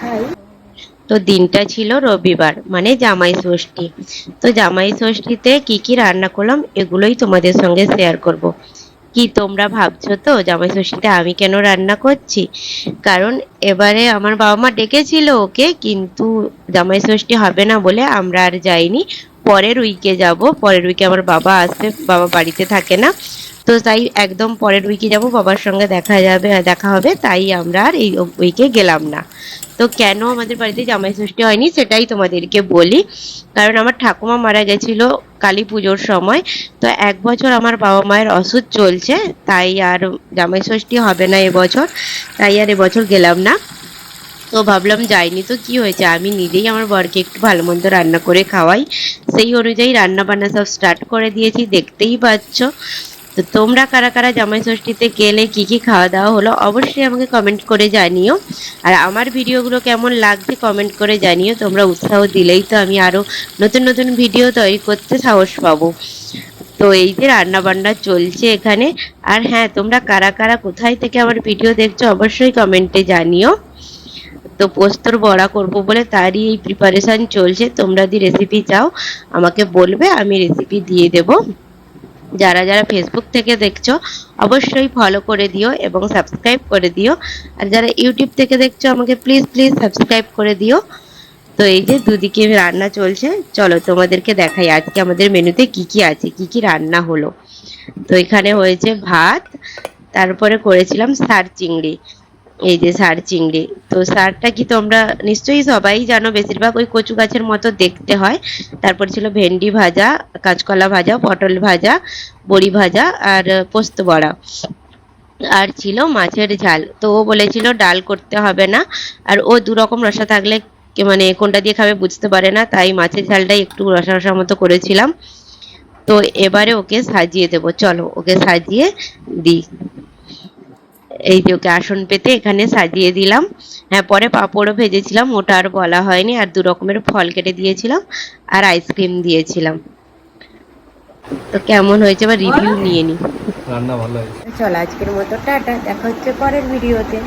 দেখাই। তো দিনটা ছিল রবিবার, মানে জামাই ষষ্ঠী। তো জামাই ষষ্ঠীতে কি কি রান্না করলাম এগুলোই তোমাদের সঙ্গে শেয়ার করব। কি তোমরা ভাবছো তো জামাই ষষ্ঠীতে আমি কেন রান্না করছি? কারণ এবারে আমার বাবা মা ডেকেছিল ওকে, কিন্তু জামাই ষষ্ঠী হবে না বলে আমরা আর যাইনি। পরের উইকে যাব। পরের উইকে আমার বাবা আসবে, বাবা বাড়িতে থাকে না। তো তাই একদম পরের উইকে যাব, বাবার সঙ্গে দেখা হবে, তাই আমরা আর এই উইকে গেলাম না। তো কেন আমাদের বাড়িতে জামাই ষষ্ঠী হয়নি সেটাই তোমাদেরকে বলি। কারণ আমার ঠাকুমা মারা গেছিল কালী পুজোর সময়। তো 1 বছর আমার বাবা মায়ের অসুখ চলছে, তাই আর জামাই ষষ্ঠী হবে না এবছর। তাই আর এবছর গেলাম না। তো ভাবলাম যাইনি তো কি হয়েছে, আমি নিজেই আমার বরকে একটু ভালো মন্দ রান্না করে খাওয়াই। সেই অনুযায়ী রান্না বান্না সব স্টার্ট করে দিয়েছি, দেখতেই পাচ্ছ। তো তোমরা কারা কারা জামাই ষষ্ঠীতে গেলে, কি কি খাওয়া দাওয়া হলো, অবশ্যই আমাকে কমেন্ট করে জানিও। আর আমার ভিডিওগুলো কেমন লাগছে কমেন্ট করে জানিও। তোমরা উৎসাহ দিলেই তো আমি আরো নতুন নতুন ভিডিও তৈরি করতে সাহস পাবো। তো এই যে রান্না বান্না চলছে এখানে। আর হ্যাঁ, তোমরা কারা কারা কোথায় থেকে আমার ভিডিও দেখছো অবশ্যই কমেন্টে জানিও। তো পোস্তর বড়া করব বলে তারই এই প্রিপারেশন চলছে। তোমরা যদি রেসিপি চাও আমাকে বলবে, আমি রেসিপি দিয়ে দেব। যারা যারা ফেসবুক থেকে দেখছো অবশ্যই ফলো করে দিও এবং সাবস্ক্রাইব করে দিও। আর যারা ইউটিউব থেকে দেখছো আমাকে প্লিজ প্লিজ সাবস্ক্রাইব করে দিও। তো এই যে দুদিকে রান্না চলছে, চলো তোমাদেরকে দেখাই আজকে আমাদের মেনুতে কি কি আছে, কি কি রান্না হলো। তো এখানে হয়েছে ভাত, তারপরে করেছিলাম সার চিংড়ি। এই যে সার চিংড়ি, তো সারটা কি তোমরা নিশ্চয়ই সবাই জানো, বেশিরভাগ ওই কচু গাছের মতো দেখতে হয়। তারপর ছিল ভেন্ডি ভাজা, কাঁচকলা ভাজা, পটল ভাজা, বড়ি ভাজা, আর পোস্ত বড়া। আর ছিল মাছের ঝাল। তো ও বলেছিল ডাল করতে হবে না, আর ও দু রকম রসা থাকলে মানে কোনটা দিয়ে খাবে বুঝতে পারে না, তাই মাছের ঝালটাই একটু রসা রসা মতো করেছিলাম। তো এবারে ওকে সাজিয়ে দেবো, চলো ওকে সাজিয়ে দিই। এই যে ওকে আসন পেতে এখানে সাজিয়ে দিলাম। হ্যাঁ, পরে পাঁপড়ও ভেজেছিলাম, ওটা আর বলা হয়নি। আর 2 রকমের ফল কেটে দিয়েছিলাম, আর আইসক্রিম দিয়েছিলাম। তো কেমন হয়েছে বা রিভিউ নিয়ে নি। রান্না ভালো হয়েছে। চলো আজকের মতো টাটা, দেখা হচ্ছে পরের ভিডিওতে।